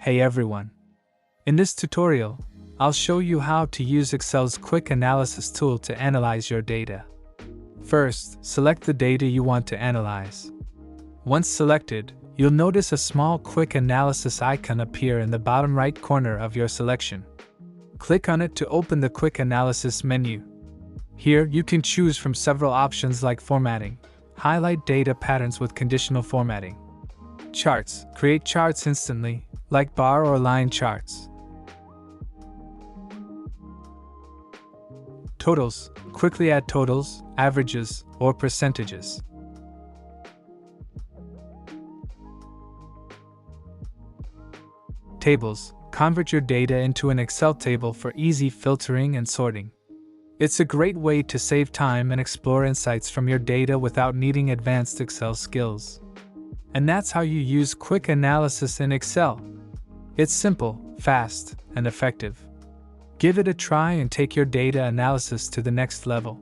Hey everyone! In this tutorial, I'll show you how to use Excel's quick analysis tool to analyze your data. First, select the data you want to analyze. Once selected, you'll notice a small quick analysis icon appear in the bottom right corner of your selection. Click on it to open the quick analysis menu. Here, you can choose from several options like formatting, highlight data patterns with conditional formatting, charts, create charts instantly, like bar or line charts, totals, quickly add totals, averages, or percentages. Tables, convert your data into an Excel table for easy filtering and sorting. It's a great way to save time and explore insights from your data without needing advanced Excel skills. And that's how you use quick analysis in Excel. It's simple, fast, and effective. Give it a try and take your data analysis to the next level.